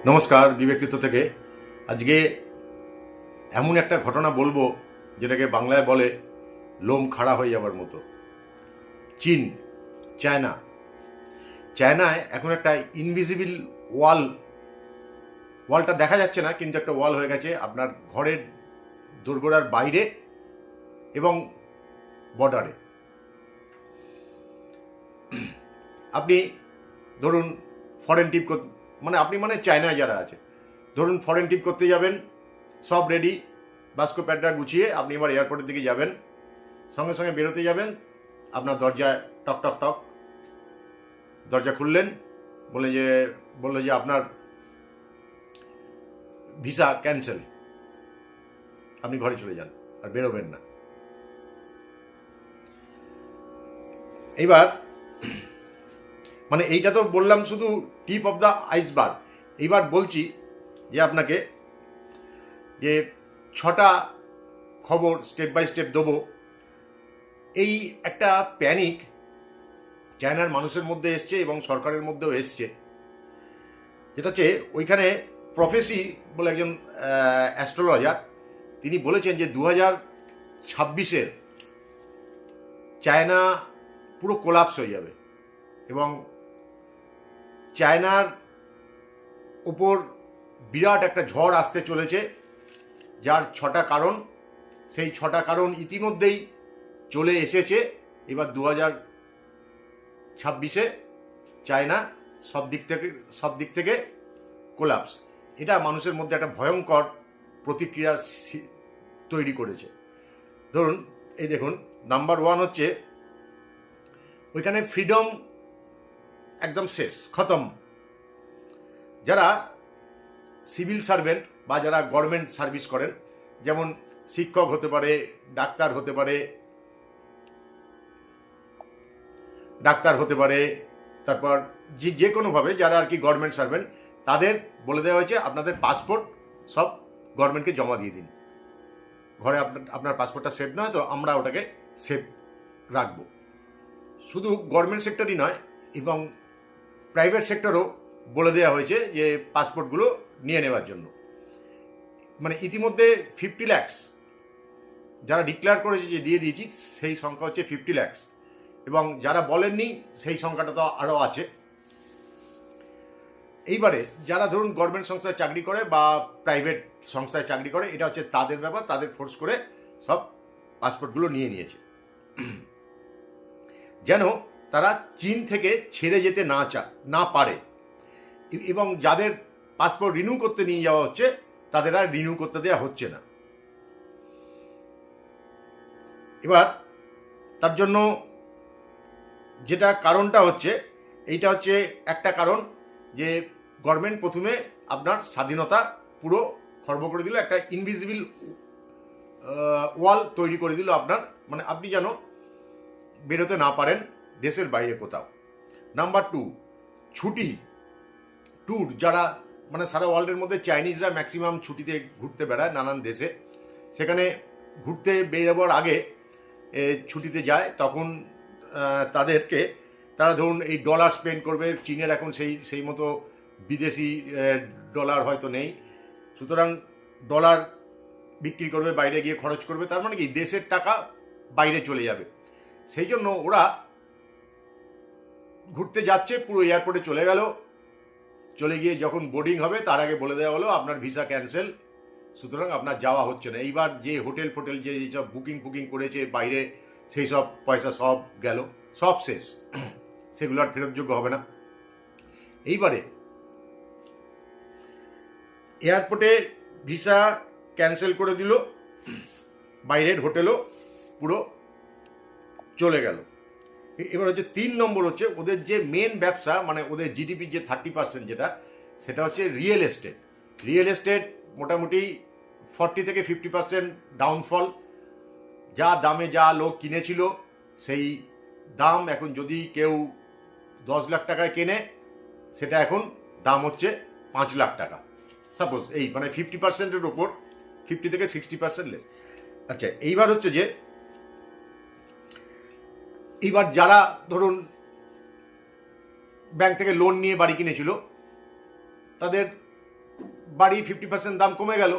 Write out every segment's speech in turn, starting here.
নমস্কার, বিবেকৃত থেকে আজকে এমন একটা ঘটনা বলবো যেটাকে বাংলায় বলে লোম খাড়া হয়ে যাবার মতো। চীন, চায়নায় এখন একটা ইনভিজিবল ওয়ালটা দেখা যাচ্ছে না, কিন্তু একটা ওয়াল হয়ে গেছে আপনার ঘরের দোরগোড়ার বাইরে এবং বর্ডারে। আপনি ধরুন ফরেন ট্রিপ আপনি চায়নায় যারা আছে, ধরুন ফরেন ট্রিপ করতে যাবেন, সব রেডি, বাস্কো প্যাডটা গুছিয়ে আপনি এবার এয়ারপোর্টের দিকে যাবেন, সঙ্গে সঙ্গে বেরোতে যাবেন, আপনার দরজায় টক টক টক, দরজা খুললেন, বললো যে আপনার ভিসা ক্যান্সেল, আপনি ঘরে চলে যান আর বেরোবেন না। এইবার এইটা তো বললাম শুধু টিপ অফ দ্য আইসবার্গ। এইবার বলছি যে আপনাকে যে 6টা খবর স্টেপ বাই স্টেপ দেবো। এই একটা প্যানিক চায়নার মানুষের মধ্যে এসছে এবং সরকারের মধ্যেও এসছে, যেটা হচ্ছে ওইখানে প্রফেসি বলে একজন অ্যাস্ট্রোলজার, তিনি বলেছেন যে 2026-এর চায়না পুরো কোলাপস হয়ে যাবে এবং চায়নার ওপর বিরাট একটা ঝড় আসতে চলেছে, যার 6টা কারণ। সেই 6টা কারণ ইতিমধ্যেই চলে এসেছে। এবার 2026-এ চায়না সব দিক থেকে কোলাপস। এটা মানুষের মধ্যে একটা ভয়ঙ্কর প্রতিক্রিয়া তৈরি করেছে। ধরুন এই দেখুন, নাম্বার 1 হচ্ছে ওইখানে ফ্রিডম একদম শেষ, খতম। যারা সিভিল সার্ভেন্ট বা যারা গভর্নমেন্ট সার্ভিস করেন, যেমন শিক্ষক হতে পারে, ডাক্তার হতে পারে, তারপর যে কোনোভাবে যারা আর কি গভর্নমেন্ট সার্ভেন্ট, তাদের বলে দেওয়া হয়েছে আপনাদের পাসপোর্ট সব গভর্নমেন্টকে জমা দিয়ে দিন। ঘরে আপনার পাসপোর্টটা সেভ নয় তো আমরা ওটাকে সেভ রাখবো। শুধু গভর্নমেন্ট সেক্টরই নয়, এবং প্রাইভেট সেক্টরও বলে দেওয়া হয়েছে যে পাসপোর্টগুলো নিয়ে নেওয়ার জন্য। ইতিমধ্যে 50 লাখ যারা ডিক্লেয়ার করেছে যে দিয়ে দিয়েছি, সেই সংখ্যা হচ্ছে 50 লাখ, এবং যারা বলেননি সেই সংখ্যাটা তো আরও আছে। এইবারে যারা ধরুন গভর্নমেন্ট সংস্থায় চাকরি করে বা প্রাইভেট সংস্থায় চাকরি করে, এটা হচ্ছে তাদের ব্যাপার, তাদের ফোর্স করে সব পাসপোর্টগুলো নিয়ে নিয়েছে, যেন তারা চীন থেকে ছেড়ে যেতে না পারে। এবং যাদের পাসপোর্ট রিনিউ করতে নিয়ে যাওয়া হচ্ছে, তাদের আর রিনিউ করতে দেওয়া হচ্ছে না। এবার তার জন্য যেটা কারণটা হচ্ছে, এইটা হচ্ছে একটা কারণ যে গভর্নমেন্ট প্রথমে আপনার স্বাধীনতা পুরো খর্ব করে দিল, একটা ইনভিজিবল ওয়াল তৈরি করে দিল আপনার, আপনি যেন বেরোতে না পারেন দেশের বাইরে কোথাও। নাম্বার 2, ছুটি ট্যুর, যারা সারা ওয়ার্ল্ডের মধ্যে চাইনিজরা ম্যাক্সিমাম ছুটিতে ঘুরতে বেড়ায় নানান দেশে, সেখানে ঘুরতে বেরোবার আগে ছুটিতে যায়, তখন তারা ধরুন এই ডলার স্পেন্ড করবে। চীনের এখন সেই মতো বিদেশি ডলার হয়তো নেই, সুতরাং ডলার বিক্রি করবে, বাইরে গিয়ে খরচ করবে, তার মানে কি দেশের টাকা বাইরে চলে যাবে। সেই জন্য ওরা ঘুরতে যাচ্ছে, পুরো এয়ারপোর্টে চলে গিয়ে যখন বোর্ডিং হবে তার আগে বলে দেওয়া হলো আপনার ভিসা ক্যান্সেল, সুতরাং আপনার যাওয়া হচ্ছে না। এইবার যে হোটেল যে সব বুকিং করেছে বাইরে, সেই সব পয়সা সব গেল, সব শেষ, সেগুলো আর ফেরতযোগ্য হবে না। এইবারে এয়ারপোর্টে ভিসা ক্যান্সেল করে দিল, বাইরের হোটেলও পুরো চলে গেল। এবার হচ্ছে 3 নম্বর হচ্ছে ওদের যে মেন ব্যবসা, ওদের জিডিপির যে 30% সেটা হচ্ছে রিয়েল এস্টেট। মোটামুটি 40 থেকে 50% ডাউনফল। যা দামে যা লোক কিনেছিল, সেই দাম এখন যদি কেউ 10 লাখ টাকায় কেনে, সেটা এখন দাম হচ্ছে 5 লাখ টাকা সাপোজ। এই 50%-এর ওপর, 50 থেকে 60% লেস। আচ্ছা, এইবার হচ্ছে যে এইবার যারা ধরুন ব্যাংক থেকে লোন নিয়ে বাড়ি কিনেছিল, তাদের বাড়ি 50% দাম কমে গেল,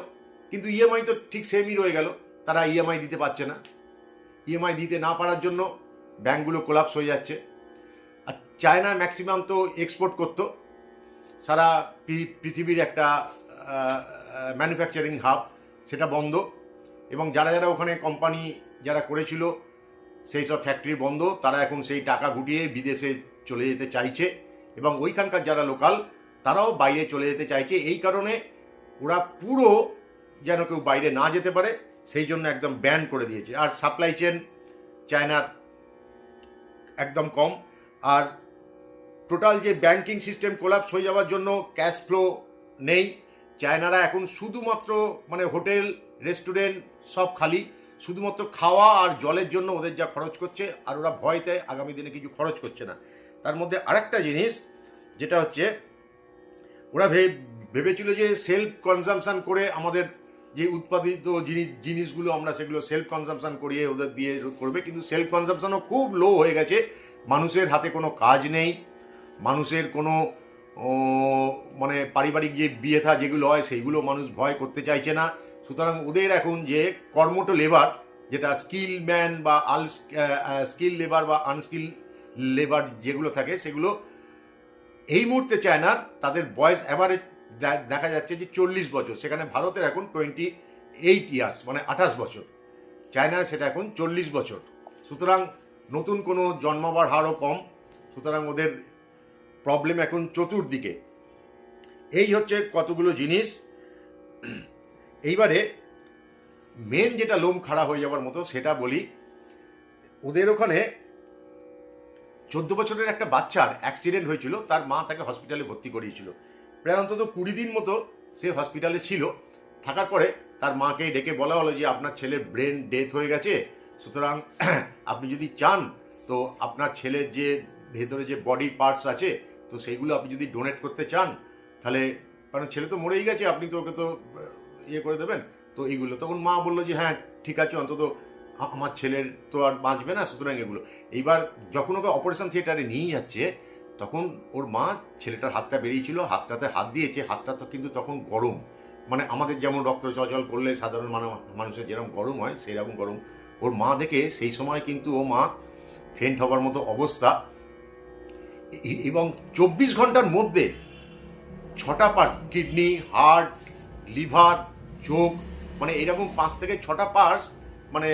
কিন্তু ইএমআই তো ঠিক সেমই রয়ে গেল। তারা ইএমআই দিতে পারছে না। ইএমআই দিতে না পারার জন্য ব্যাঙ্কগুলো কোলাপস হয়ে যাচ্ছে। আর চায়না ম্যাক্সিমাম তো এক্সপোর্ট করতো, সারা পৃথিবীর একটা ম্যানুফ্যাকচারিং হাব, সেটা বন্ধ। এবং যারা যারা ওখানে কোম্পানি যারা করেছিল সেই সব ফ্যাক্টরি বন্ধ, তারা এখন সেই টাকা গুটিয়ে বিদেশে চলে যেতে চাইছে। এবং ওইখানকার যারা লোকাল তারাও বাইরে চলে যেতে চাইছে। এই কারণে ওরা পুরো যেন কেউ বাইরে না যেতে পারে সেই জন্য একদম ব্যান করে দিয়েছে। আর সাপ্লাই চেন চায়নার একদম কম। আর টোটাল যে ব্যাংকিং সিস্টেম কোলাপস হয়ে যাওয়ার জন্য ক্যাশ ফ্লো নেই। চায়নারা এখন শুধুমাত্র মানে হোটেল রেস্টুরেন্ট সব খালি, শুধুমাত্র খাওয়া আর জলের জন্য ওদের যা খরচ করছে, আর ওরা ভয়তে আগামী দিনে কিছু খরচ করছে না। তার মধ্যে আরেকটা জিনিস যেটা হচ্ছে, ওরা ভেবেছিল যে সেলফ কনজামশন করে আমাদের যে উৎপাদিত জিনিসগুলো আমরা সেগুলো সেলফ কনজামশন করিয়ে ওদের দিয়ে করবে, কিন্তু সেলফ কনজামশনও খুব লো হয়ে গেছে। মানুষের হাতে কোনো কাজ নেই, মানুষের কোনো মানে পারিবারিক যে বিয়ে থা যেগুলো হয় সেইগুলো মানুষ ভয় করতে চাইছে না। সুতরাং ওদের এখন যে কর্মঠ লেবার, যেটা স্কিল ম্যান বা স্কিল লেবার বা আনস্কিল লেবার যেগুলো থাকে, সেগুলো এই মুহূর্তে চায়নার তাদের বয়স অ্যাভারেজ দেখা যাচ্ছে যে 40 বছর, সেখানে ভারতের এখন 28 ইয়ার্স মানে 28 বছর, চায়নায় সেটা এখন 40 বছর। সুতরাং নতুন কোনো জন্মাবার হারও কম। সুতরাং ওদের প্রবলেম এখন চতুর্দিকে। এই হচ্ছে কতগুলো জিনিস। এইবারে মেন যেটা লোম খাড়া হয়ে যাওয়ার মতো সেটা বলি, ওদের ওখানে 14 বছরের একটা বাচ্চার অ্যাক্সিডেন্ট হয়েছিল, তার মা তাকে হসপিটালে ভর্তি করিয়েছিল। প্রায় অন্তত 20 দিন মতো সে হসপিটালে ছিল। থাকার পরে তার মাকে ডেকে বলা হলো যে আপনার ছেলের ব্রেন ডেথ হয়ে গেছে, সুতরাং আপনি যদি চান তো আপনার ছেলের যে ভেতরে যে বডি পার্টস আছে তো সেইগুলো আপনি যদি ডোনেট করতে চান তাহলে, কারণ ছেলে তো মরেই গেছে, আপনি তো ওকে তো ইয়ে করে দেবেন তো এইগুলো। তখন মা বললো যে হ্যাঁ ঠিক আছে, অন্তত আমার ছেলের তো আর বাঁচবে না, সুতরাং এগুলো। এইবার যখন ওকে অপারেশন থিয়েটারে নিয়ে যাচ্ছে তখন ওর মা ছেলেটার হাতটা বেরিয়েছিল, হাতটাতে হাত দিয়েছে, হাতটা তো কিন্তু তখন গরম, মানে আমাদের যেমন রক্ত চলাচল করলে সাধারণ মানুষের যেরকম গরম হয় সেই রকম গরম। ওর মা দেখে সেই সময় কিন্তু ও মা ফেন্ট হবার মতো অবস্থা। এবং 24 ঘন্টার মধ্যে 6টা পার্টস, কিডনি, হার্ট, লিভার, চোখ, মানে এরকম 5 থেকে 6টা পার্টস মানে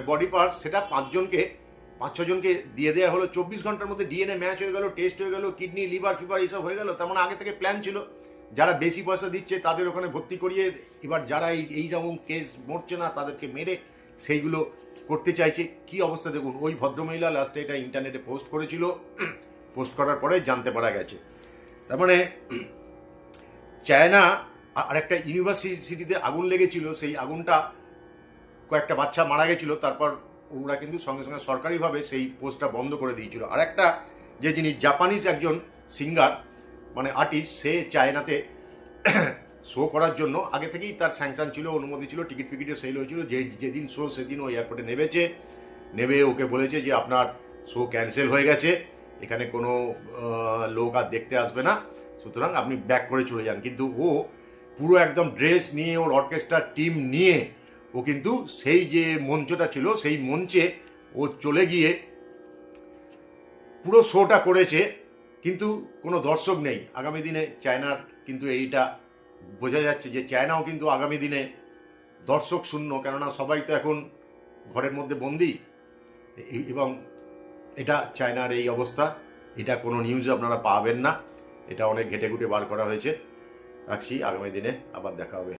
বডি পার্টস, সেটা 5-6 জনকে দিয়ে দেওয়া হলো। 24 ঘন্টার মধ্যে ডিএনএ ম্যাচ হয়ে গেল, টেস্ট হয়ে গেল, কিডনি, লিভার, ফিভার এইসব হয়ে গেল। তার মানে আগে থেকে প্ল্যান ছিল। যারা বেশি পয়সা দিচ্ছে তাদের ওখানে ভর্তি করিয়ে, এবার যারা এই রকম কেস মরছে না তাদেরকে মেরে সেইগুলো করতে চাইছে। কি অবস্থা দেখুন। ওই ভদ্রমহিলা লাস্টে এটা ইন্টারনেটে পোস্ট করেছিল, পোস্ট করার পরে জানতে পারা গেছে। তার মানে চায়না আরেকটা ইউনিভার্সিটিতে আগুন লেগেছিল, সেই আগুনটা কয়েকটা বাচ্চা মারা গেছিল, তারপর ওরা কিন্তু সঙ্গে সঙ্গে সরকারিভাবে সেই পোস্টটা বন্ধ করে দিয়েছিল। আর একটা যে যিনি জাপানিজ একজন সিঙ্গার মানে আর্টিস্ট, সে চায়নাতে শো করার জন্য আগে থেকেই তার স্যাংশন ছিল, অনুমতি ছিল, টিকিট ফিকিটে সেল হয়েছিল। যেদিন শো সেদিন ও এয়ারপোর্টে নেবে ওকে বলেছে যে আপনার শো ক্যান্সেল হয়ে গেছে, এখানে কোনো লোক আর দেখতে আসবে না, সুতরাং আপনি ব্যাক করে চলে যান। কিন্তু ও পুরো একদম ড্রেস নিয়ে, ওর অর্কেস্ট্রার টিম নিয়ে ও কিন্তু সেই যে মঞ্চটা ছিল সেই মঞ্চে ও চলে গিয়ে পুরো শোটা করেছে, কিন্তু কোনো দর্শক নেই। আগামী দিনে চায়নার কিন্তু এইটা বোঝা যাচ্ছে যে চায়নাও কিন্তু আগামী দিনে দর্শক শূন্য, কেননা সবাই তো এখন ঘরের মধ্যে বন্দি। এবং এটা চায়নার এই অবস্থা। এটা কোনো নিউজে আপনারা পাবেন না, এটা অনেক ঘেটে ঘুটে বার করা হয়েছে। রাখছি, আগামী দিনে আবার দেখা হবে।